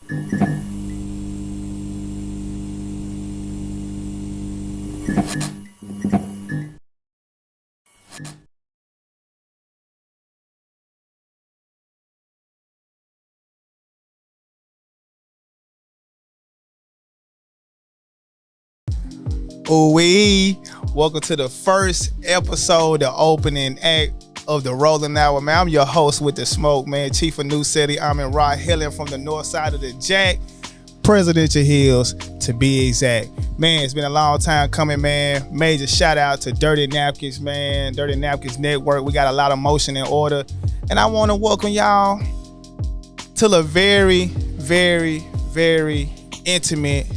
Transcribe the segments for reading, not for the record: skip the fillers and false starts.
Ooh-wee. Welcome to the first episode, the opening act of the Rolling Hour, man. I'm your host with the smoke, man. Chief of New City. I'm in Rod Helen from the north side of the Jack, Presidential Hills to be exact. Man, it's been a long time coming, man. Major shout out to Dirty Napkins, man. Dirty Napkins Network. We got a lot of motion in order. And I want to welcome y'all to a very, very, very intimate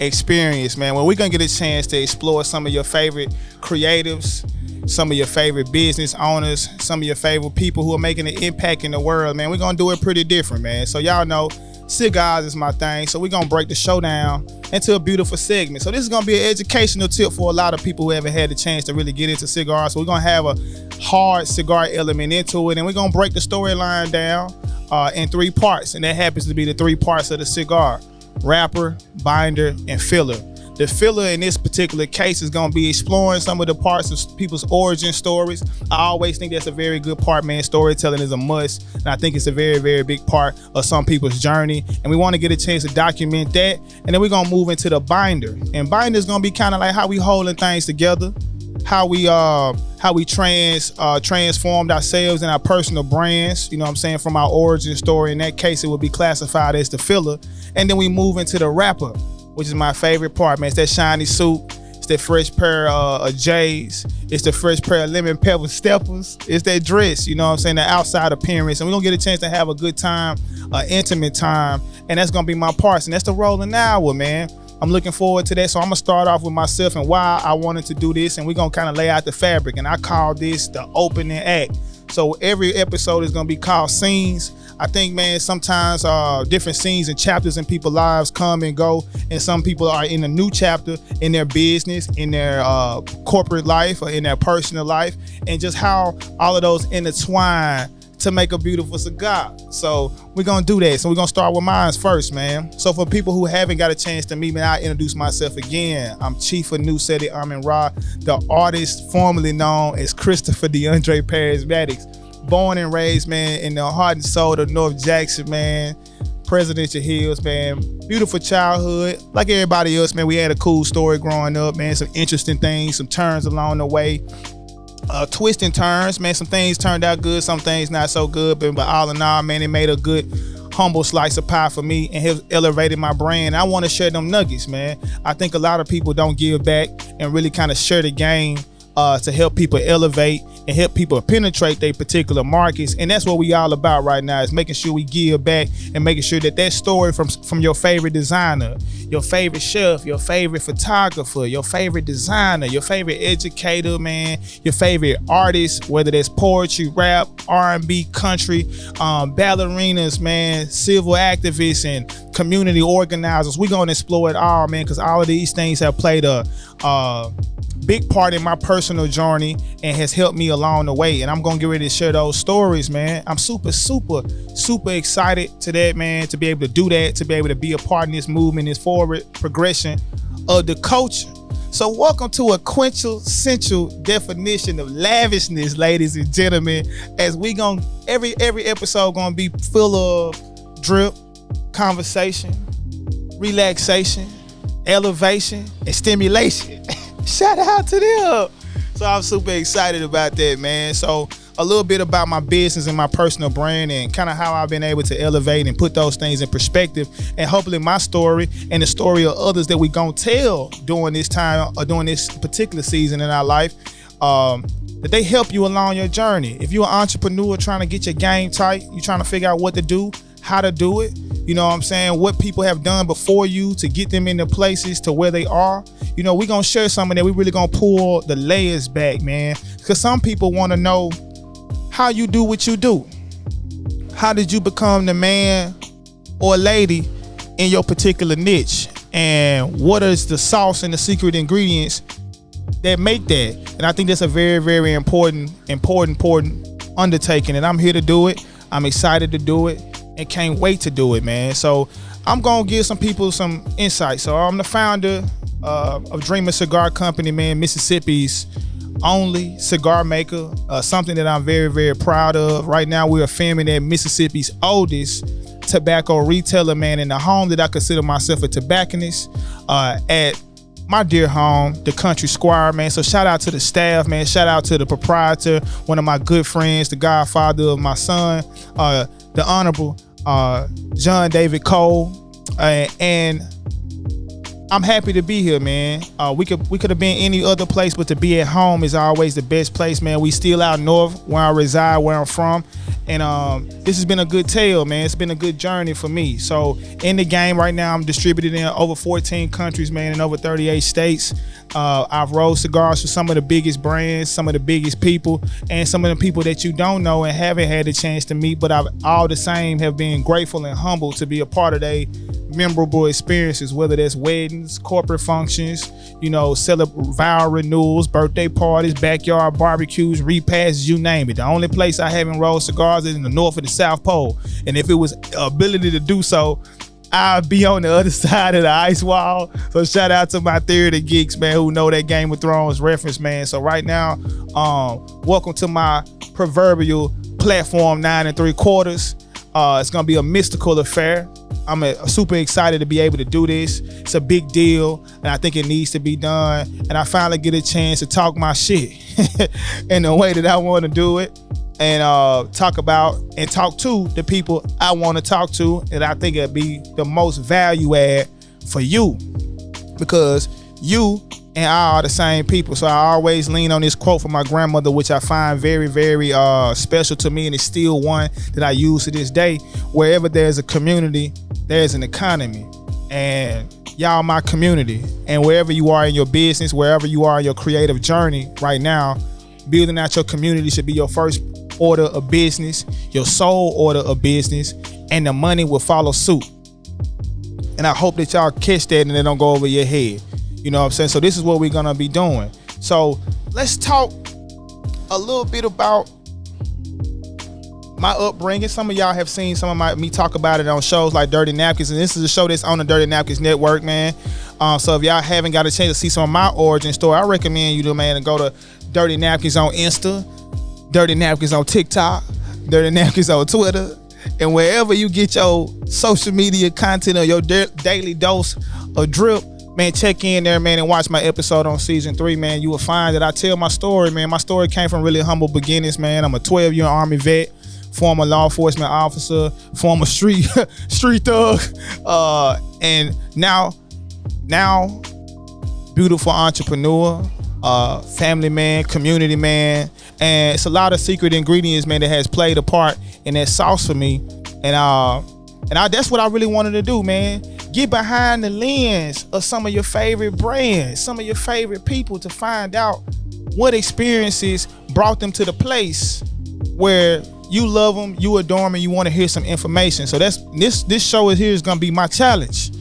experience, man, where we're gonna get a chance to explore some of your favorite creatives, some of your favorite business owners, some of your favorite people who are making an impact in the world, man. We're gonna do it pretty different, man. So y'all know cigars is my thing, so we're gonna break the show down into a beautiful segment. So this is gonna be an educational tip for a lot of people who haven't had the chance to really get into cigars. So we're gonna have a hard cigar element into it, and we're gonna break the storyline down in three parts, and that happens to be the three parts of the cigar: wrapper, binder, and filler. The filler in this particular case is going to be exploring some of the parts of people's origin stories. I always think that's a very good part, man. Storytelling is a must, and I think it's a very, very big part of some people's journey, and we want to get a chance to document that. And then we're going to move into the binder, and binder is going to be kind of like how we holding things together, how we transformed ourselves and our personal brands, you know what I'm saying, from our origin story. In that case, it would be classified as the filler. And then we move into the wrapper, which is my favorite part, man. It's that shiny suit, it's that fresh pair of J's, it's the fresh pair of lemon pepper steppers, it's that dress, you know what I'm saying, the outside appearance. And we're gonna get a chance to have a good time, intimate time, and that's gonna be my parts, and that's the Rolling Hour, man. I'm looking forward to that. So I'm gonna start off with myself and why I wanted to do this, and we're gonna kind of lay out the fabric, and I call this the opening act. So every episode is gonna be called scenes. I think, man, sometimes different scenes and chapters in people's lives come and go, and some people are in a new chapter in their business, in their corporate life, or in their personal life, and just how all of those intertwine to make a beautiful cigar. So we're gonna do that. So we're gonna start with mine first, man. So for people who haven't got a chance to meet me, I'll introduce myself again. I'm Chief of New City. I'm in Raw, the artist formerly known as Christopher DeAndre Charismatics. Born and raised, man, in the heart and soul of North Jackson, man. Presidential Hills, man. Beautiful childhood. Like everybody else, man, we had a cool story growing up, man. Some interesting things, some turns along the way. Twists and turns, man. Some things turned out good, some things not so good, but all in all, man, it made a good, humble slice of pie for me and has elevated my brand. I want to share them nuggets, man. I think a lot of people don't give back and really kind of share the game to help people elevate and help people penetrate their particular markets. And that's what we all about right now, is making sure we give back and making sure that that story from your favorite designer, your favorite chef, your favorite photographer, your favorite designer, your favorite educator, man, your favorite artist, whether that's poetry, rap, R&B, country, ballerinas, man, civil activists, and community organizers. We're going to explore it all, man, because all of these things have played a big part in my personal journey and has helped me along the way. And I'm gonna get ready to share those stories, man. I'm super excited to that, man, to be able to do that, to be able to be a part in this movement, this forward progression of the culture. So welcome to a quintessential definition of lavishness, ladies and gentlemen, as we gonna, every episode gonna be full of drip, conversation, relaxation, elevation, and stimulation. Shout out to them. So I'm super excited about that, man. So a little bit about my business and my personal brand and kind of how I've been able to elevate and put those things in perspective, and hopefully my story and the story of others that we gonna tell during this time or during this particular season in our life, that they help you along your journey. If you're an entrepreneur trying to get your game tight, you're trying to figure out what to do, how to do it, you know what I'm saying, what people have done before you to get them into places to where they are, you know, we're gonna share some of that. We really gonna pull the layers back, man, because some people want to know how you do what you do. How did you become the man or lady in your particular niche, and what is the sauce and the secret ingredients that make that? And I think that's a very, very important undertaking, and I'm here to do it. I'm excited to do it. and can't wait to do it, man. So I'm gonna give some people some insight. So I'm the founder of Dreamer Cigar Company, man, Mississippi's only cigar maker, something that I'm very, very proud of. Right now, we are filming at Mississippi's oldest tobacco retailer, man, in the home that I consider myself a tobacconist, at my dear home, the Country Squire, man. So shout out to the staff, man. Shout out to the proprietor, one of my good friends, the godfather of my son, the Honorable John David Cole, and I'm happy to be here, man. We could have been any other place, but to be at home is always the best place, man. We still out north, where I reside, where I'm from, and this has been a good tale, man. It's been a good journey for me. So in the game right now, I'm distributed in over 14 countries, man, in over 38 states. I've rolled cigars for some of the biggest brands, some of the biggest people, and some of the people that you don't know and haven't had the chance to meet, but I've all the same have been grateful and humbled to be a part of their memorable experiences, whether that's weddings, corporate functions, vow renewals, birthday parties, backyard barbecues, repasts, you name it. The only place I haven't rolled cigars is in the North or the South Pole. And if it was ability to do so, I'll be on the other side of the ice wall. So shout out to my theater geeks, man, who know that Game of Thrones reference, man. So right now, welcome to my proverbial platform 9 3/4. It's gonna be a mystical affair. I'm super excited to be able to do this. It's a big deal, and I think it needs to be done. And I finally get a chance to talk my shit in the way that I want to do it, and talk about and talk to the people I want to talk to, and I think it'd be the most value add for you, because you and I are the same people. So I always lean on this quote from my grandmother, which I find very, very special to me, and it's still one that I use to this day. Wherever there's a community, there's an economy, and y'all my community. And wherever you are in your business, wherever you are in your creative journey right now, building out your community should be your first order of business, your sole order of business, and the money will follow suit. And I hope that y'all catch that and it don't go over your head. You know what I'm saying? So this is what we're gonna be doing. So let's talk a little bit about my upbringing. Some of y'all have seen some of me talk about it on shows like Dirty Napkins, and this is a show that's on the Dirty Napkins Network, man. So if y'all haven't got a chance to see some of my origin story, I recommend you, man, to go to Dirty Napkins on Insta, Dirty Napkins on TikTok, Dirty Napkins on Twitter, and wherever you get your social media content or your daily dose of drip, man, check in there, man, and watch my episode on season 3, man. You will find that I tell my story, man. My story came from really humble beginnings, man. I'm a 12-year Army vet, former law enforcement officer, former street thug, and now beautiful entrepreneur, family man, community man, and it's a lot of secret ingredients, man, that has played a part in that sauce for me, and that's what I really wanted to do, man. Get behind the lens of some of your favorite brands, some of your favorite people, to find out what experiences brought them to the place where you love them, you adore them, and you want to hear some information. So this show is gonna be my challenge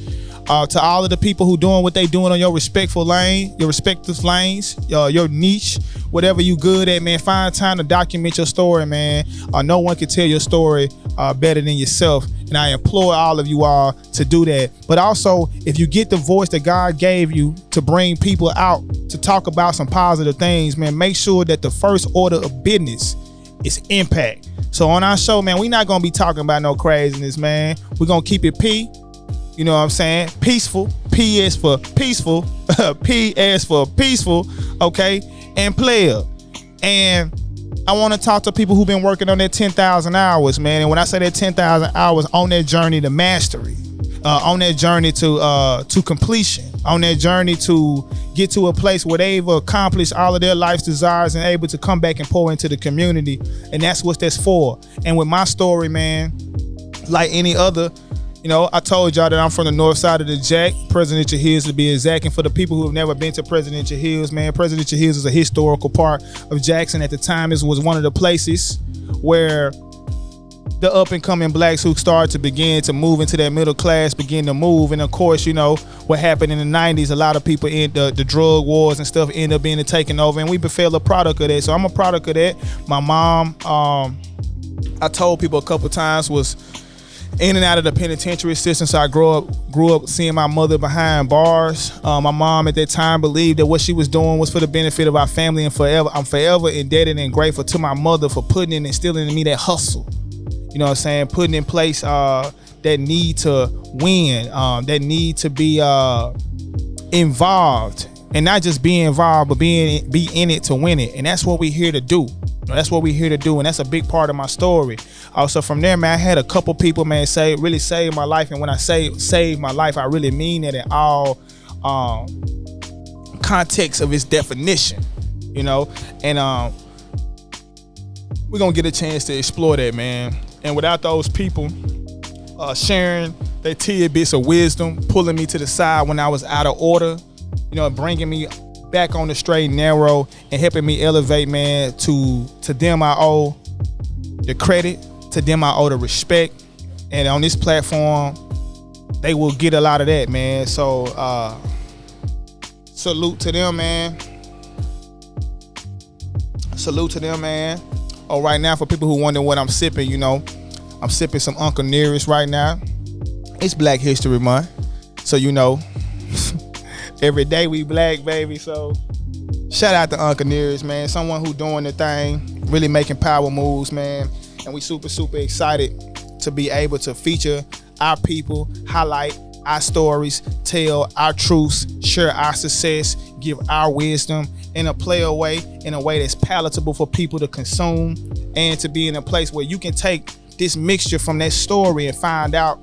to all of the people who doing what they doing on your respectful lane, your respective lanes, your niche, whatever you good at, man. Find time to document your story, man. No one can tell your story better than yourself, and I implore all of you all to do that. But also, if you get the voice that God gave you to bring people out to talk about some positive things, man, make sure that the first order of business is impact. So on our show, man, we're not gonna be talking about no craziness, man. We're gonna keep it P. You know what I'm saying? Peaceful. P as for peaceful. P as for peaceful. Okay? And player. And I want to talk to people who've been working on that 10,000 hours, man. And when I say that 10,000 hours, on that journey to mastery, on that journey to completion, on that journey to get to a place where they've accomplished all of their life's desires and able to come back and pour into the community. And that's what that's for. And with my story, man, like any other, you know, I told y'all that I'm from the north side of the Jack, Presidential Hills to be exact. And for the people who have never been to Presidential Hills, man, Presidential Hills is a historical part of Jackson. At the time, it was one of the places where the up and coming blacks who started to begin to move into that middle class begin to move. And of course, you know, what happened in the 90s, a lot of people in the drug wars and stuff end up being taken over. And we befell a product of that. So I'm a product of that. My mom, I told people a couple times, was in and out of the penitentiary system. So I grew up seeing my mother behind bars. My mom at that time believed that what she was doing was for the benefit of our family, and I'm forever indebted and grateful to my mother for putting and instilling in me that hustle. You know what I'm saying? Putting in place that need to win, that need to be involved, and not just be involved, but be in it to win it. And that's what we're here to do. That's what we're here to do, and that's a big part of my story. Also from there, man, I had a couple people, man, really saved my life. And when I say save my life, I really mean it in all context of its definition, you know. And we're gonna get a chance to explore that, man. And without those people sharing their tidbits of wisdom, pulling me to the side when I was out of order, you know, bringing me back on the straight and narrow, and helping me elevate, man, to them I owe the credit, to them I owe the respect. And on this platform, they will get a lot of that, man. So salute to them, man. Salute to them, man. Oh, right now, for people who wonder what I'm sipping, you know, I'm sipping some Uncle Nearest right now. It's Black History Month, so you know, every day we black, baby. So shout out to Uncle Nearest, man. Someone who doing the thing, really making power moves, man. And we super excited to be able to feature our people, highlight our stories, tell our truths, share our success, give our wisdom in a player way, in a way that's palatable for people to consume, and to be in a place where you can take this mixture from that story and find out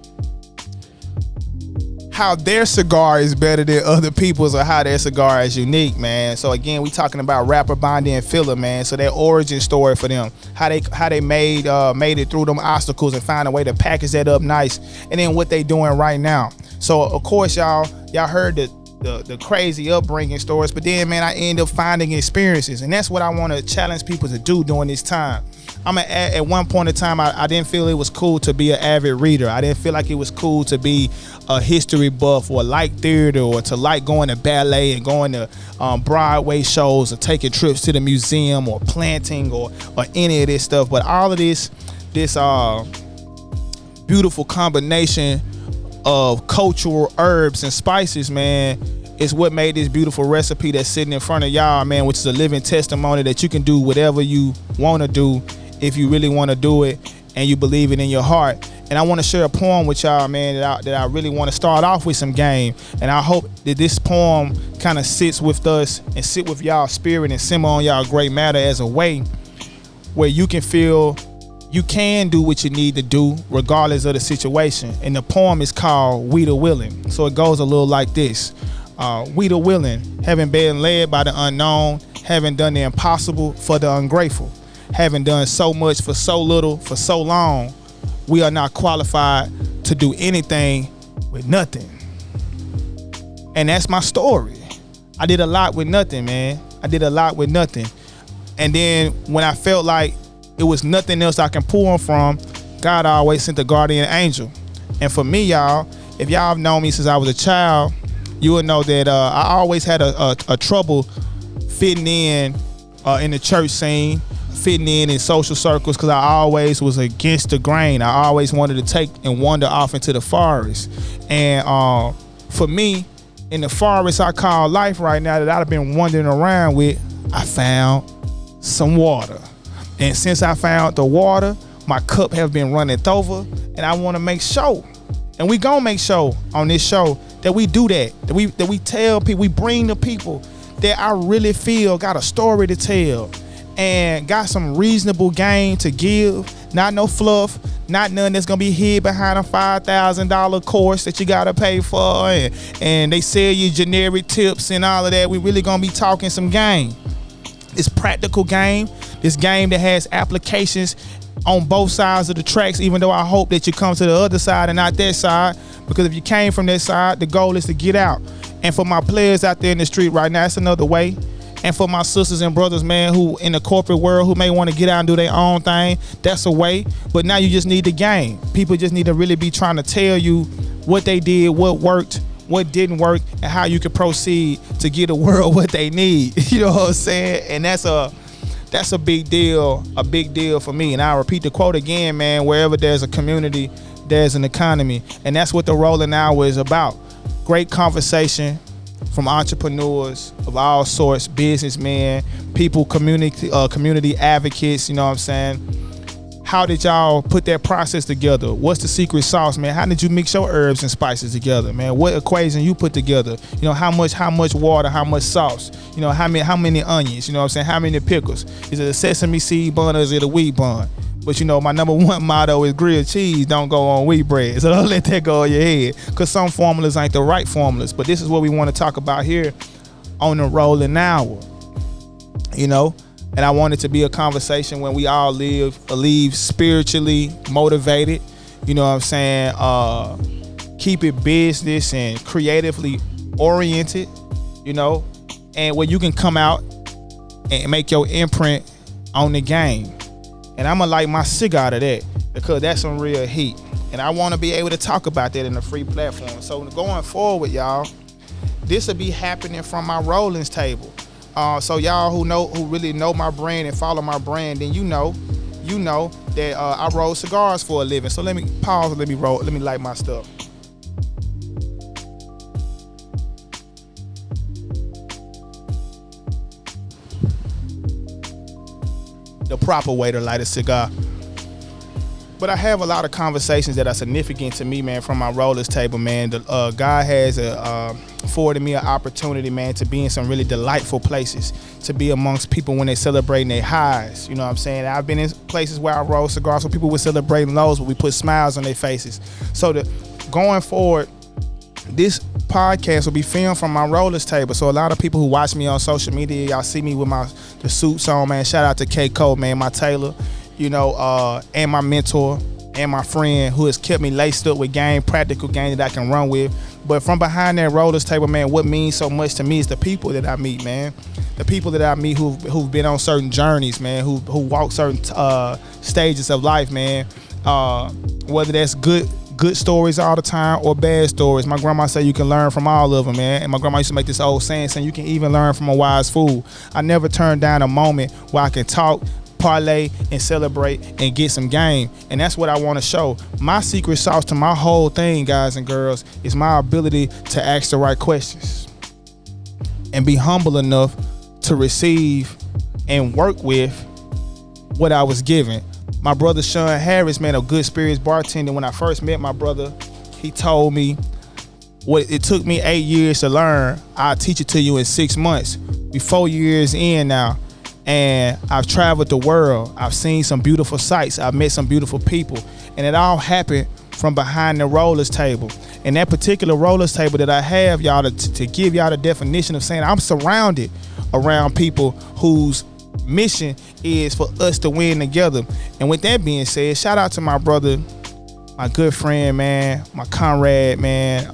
how their cigar is better than other people's, or how their cigar is unique, man. So again, we talking about rapper Bondi and Filler, man. So their origin story for them, how they made it through them obstacles and find a way to package that up nice, and then what they doing right now. So of course, y'all heard the crazy upbringing stories, but then, man, I end up finding experiences, and that's what I want to challenge people to do during this time. At one point in time, I didn't feel it was cool to be an avid reader. I didn't feel like it was cool to be a history buff, or like theater, or to like going to ballet and going to Broadway shows, or taking trips to the museum, or planting, or any of this stuff. But all of this beautiful combination of cultural herbs and spices, man, is what made this beautiful recipe that's sitting in front of y'all, man, which is a living testimony that you can do whatever you want to do if you really want to do it and you believe it in your heart. And I want to share a poem with y'all, man, that I really want to start off with some game. And I hope that this poem kind of sits with us and sit with y'all spirit and simmer on y'all great matter as a way where you can feel you can do what you need to do regardless of the situation. And the poem is called We the Willing. So it goes a little like this. We the willing, having been led by the unknown, having done the impossible for the ungrateful, having done so much for so little for so long, we are not qualified to do anything with nothing. And that's my story. I did a lot with nothing, man. I did a lot with nothing. And then when I felt like it was nothing else I can pull from, God always sent a guardian angel. And for me, y'all, if y'all have known me since I was a child, you will know that I always had a trouble fitting in the church scene, fitting in social circles, because I always was against the grain. I always wanted to take and wander off into the forest. And for me, in the forest I call life right now that I've been wandering around with, I found some water. And since I found the water, my cup have been running over, and I want to make sure, and we gonna make sure on this show that we do that we tell people, we bring the people that I really feel got a story to tell and got some reasonable game to give, not no fluff, not none that's gonna be hid behind a $5,000 course that you gotta pay for, and they sell you generic tips and all of that. We really gonna be talking some game. This practical game, this game that has applications on both sides of the tracks, even though I hope that you come to the other side and not that side, because if you came from that side, the goal is to get out. And for my players out there in the street right now, it's another way. And for my sisters and brothers, man, who in the corporate world who may want to get out and do their own thing, that's a way. But now you just need the game. People just need to really be trying to tell you what they did, what worked, what didn't work, and how you can proceed to get the world what they need. You know what I'm saying? And that's a big deal for me. And I'll repeat the quote again, man, wherever there's a community, there's an economy. And that's what the Rolling Hour is about. Great conversation from entrepreneurs of all sorts, businessmen, people, community advocates, you know what I'm saying? How did y'all put that process together? What's the secret sauce, man? How did you mix your herbs and spices together, man? What equation you put together? You know, how much water, how much sauce? You know, how many onions? You know what I'm saying? How many pickles? Is it a sesame seed bun or is it a wheat bun? But you know, my number one motto is grilled cheese don't go on wheat bread. So don't let that go in your head, because some formulas ain't the right formulas. But this is what we want to talk about here on the Rolling Hour, you know? And I want it to be a conversation when we all leave spiritually motivated, you know what I'm saying? Keep it business and creatively oriented, you know? And where you can come out and make your imprint on the game. And I'm gonna light my cigar to that, because that's some real heat. And I wanna be able to talk about that in a free platform. So going forward, y'all, this will be happening from my Rollins table. So y'all who really know my brand and follow my brand, then you know that I roll cigars for a living. So let me pause and let me light my stuff. The proper way to light a cigar. But I have a lot of conversations that are significant to me, man, from my Rollers table, man. God has afforded me an opportunity, man, to be in some really delightful places, to be amongst people when they're celebrating their highs. You know what I'm saying? I've been in places where I roll cigars where people were celebrating lows, where we put smiles on their faces. So going forward, this podcast will be filmed from my Rollers table. So a lot of people who watch me on social media, y'all see me with the suits on, man. Shout out to K Cole, man, my tailor. You know, and my mentor and my friend who has kept me laced up with practical game that I can run with. But from behind that Rollers table, man, what means so much to me is the people that I meet, man. The people that I meet who've been on certain journeys, man, who walk certain stages of life, man. Whether that's good stories all the time or bad stories. My grandma said you can learn from all of them, man. And my grandma used to make this old saying you can even learn from a wise fool. I never turned down a moment where I can talk, parlay, and celebrate and get some game. And that's what I want to show. My secret sauce to my whole thing, guys and girls, is my ability to ask the right questions and be humble enough to receive and work with what I was given. My brother Sean Harris, man, a good spirits bartender. When I first met my brother, he told me what it took me 8 years to learn, I'll teach it to you in 6 months. We 4 years in now. And I've traveled the world. I've seen some beautiful sights. I've met some beautiful people. And it all happened from behind the Rollers table. And that particular Rollers table that I have, y'all, to give y'all the definition of saying I'm surrounded around people whose mission is for us to win together. And with that being said, shout out to my brother, my good friend, man, my comrade, man,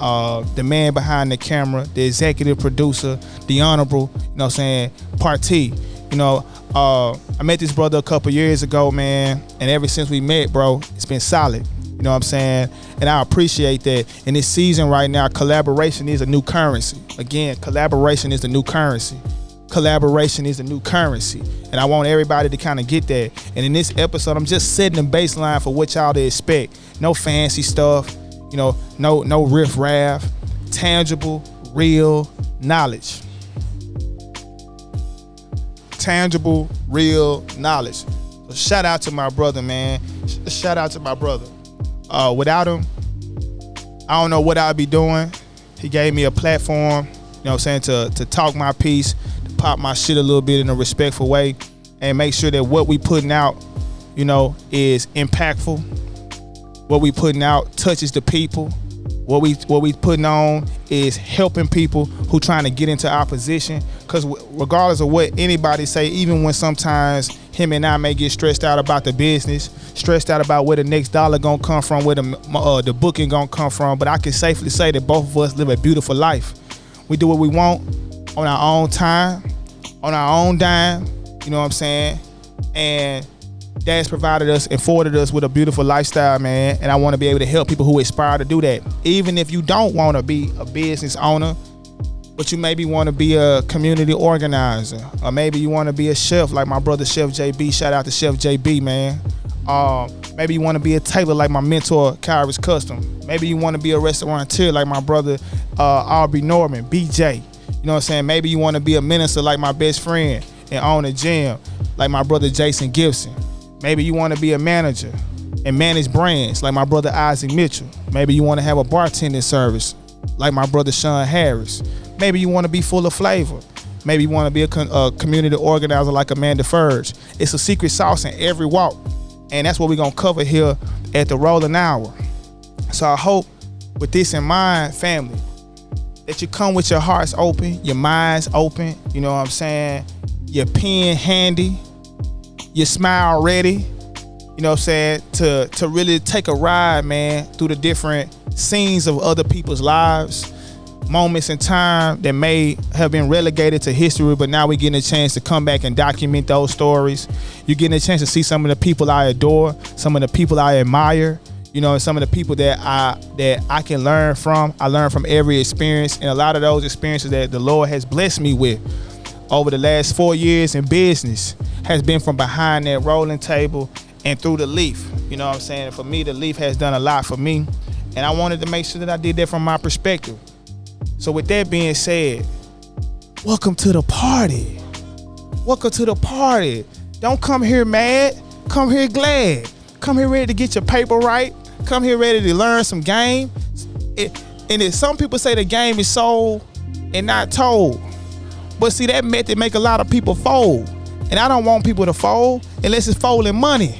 the man behind the camera, the executive producer, the honorable, you know what I'm saying, Partee. You know, I met this brother a couple years ago, man, and ever since we met, bro, it's been solid. You know what I'm saying? And I appreciate that. In this season right now, collaboration is a new currency. Again, collaboration is the new currency. Collaboration is the new currency. And I want everybody to kind of get that. And in this episode, I'm just setting the baseline for what y'all to expect. No fancy stuff, you know, no riff-raff, tangible, real knowledge. Tangible, real knowledge. So shout out to my brother, man. Shout out to my brother. Without him, I don't know what I'd be doing. He gave me a platform, you know what I'm saying, to talk my piece, to pop my shit a little bit in a respectful way, and make sure that what we putting out, you know, is impactful. What we putting out touches the people. What we putting on is helping people who trying to get into our position. Because regardless of what anybody say, even when sometimes him and I may get stressed out about the business, stressed out about where the next dollar gonna come from, where the booking gonna come from, but I can safely say that both of us live a beautiful life. We do what we want on our own time, on our own dime, you know what I'm saying? And that's provided us and afforded us with a beautiful lifestyle, man. And I want to be able to help people who aspire to do that. Even if you don't want to be a business owner, but you maybe want to be a community organizer, or maybe you want to be a chef like my brother Chef JB. Shout out to Chef JB, man. Maybe you want to be a tailor like my mentor, Kyrus Custom. Maybe you want to be a restaurateur like my brother, Aubrey Norman, BJ. You know what I'm saying? Maybe you want to be a minister like my best friend and own a gym like my brother, Jason Gibson. Maybe you want to be a manager and manage brands like my brother, Isaac Mitchell. Maybe you want to have a bartending service like my brother, Sean Harris. Maybe you want to be full of flavor. Maybe you want to be a community organizer like Amanda Furge. It's a secret sauce in every walk. And that's what we're going to cover here at the Rolling Hour. So I hope with this in mind, family, that you come with your hearts open, your minds open, you know what I'm saying? Your pen handy, your smile ready, you know what I'm saying? To really take a ride, man, through the different scenes of other people's lives, moments in time that may have been relegated to history, but now we're getting a chance to come back and document those stories. You're getting a chance to see some of the people I adore, some of the people I admire, you know, and some of the people that I can learn from. I learn from every experience, and a lot of those experiences that the Lord has blessed me with over the last 4 years in business has been from behind that rolling table and through the leaf. You know what I'm saying? For me, the leaf has done a lot for me, and I wanted to make sure that I did that from my perspective. So with that being said, welcome to the party. Welcome to the party. Don't come here mad. Come here glad. Come here ready to get your paper right. Come here ready to learn some game. Some people say the game is sold and not told. But see, that method make a lot of people fold. And I don't want people to fold unless it's folding money.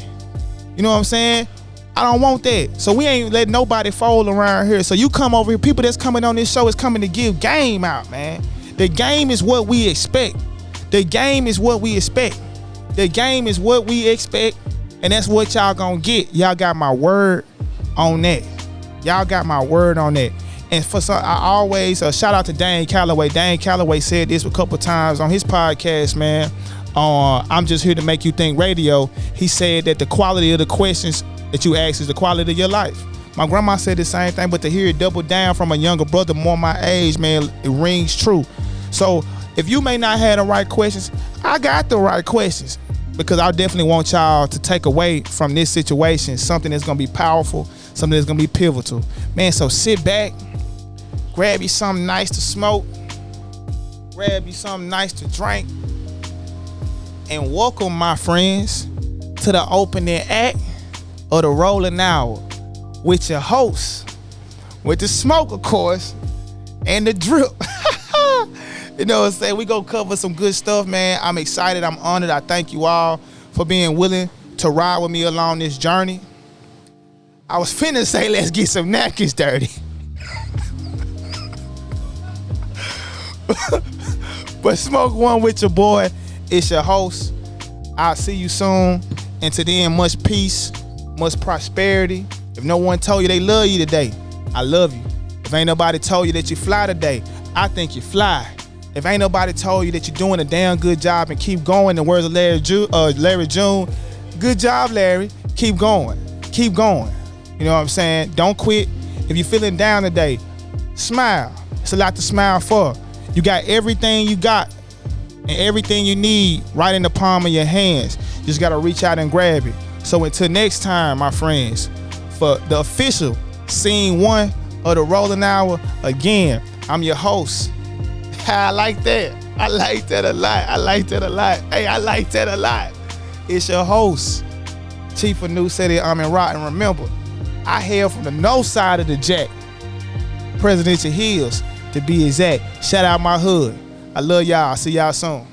You know what I'm saying? I don't want that. So we ain't letting nobody fold around here. So you come over here, people that's coming on this show is coming to give game out, man. The game is what we expect. The game is what we expect. The game is what we expect, and that's what y'all gonna get. Y'all got my word on that. Y'all got my word on that. And for some, I always shout out to Dane Calloway. Dane Calloway said this a couple times on his podcast, man. I'm Just Here to Make You Think Radio. He said that the quality of the questions that you ask is the quality of your life. My grandma said the same thing, but to hear it double down from a younger brother more my age, man, it rings true. So if you may not have the right questions, I got the right questions, because I definitely want y'all to take away from this situation something that's gonna be powerful, something that's gonna be pivotal. Man, so sit back, grab you something nice to smoke, grab you something nice to drink, and welcome, my friends, to the opening act of the Rolling Hour with your host, with the smoke, of course, and the drip. You know what I'm saying? We gonna cover some good stuff, man. I'm excited. I'm honored. I thank you all for being willing to ride with me along this journey. I was finna say, let's get some napkins dirty. But smoke one with your boy. It's your host. I'll see you soon. And to then, much peace, much prosperity. If no one told you they love you today, I love you. If ain't nobody told you that you fly today, I think you fly. If ain't nobody told you that you're doing a damn good job and keep going, the words of Larry June, good job, Larry. Keep going. Keep going. You know what I'm saying? Don't quit. If you're feeling down today, smile. It's a lot to smile for. You got everything you got and everything you need right in the palm of your hands. You just got to reach out and grab it. So until next time, my friends, for the official scene 1 of the Rolling Hour, again, I'm your host. I like that. I like that a lot. I like that a lot. Hey, I like that a lot. It's your host, Chief of New City, Amin Ra. And remember, I hail from the north side of the Jack, Presidential Hills, to be exact. Shout out my hood. I love y'all. See y'all soon.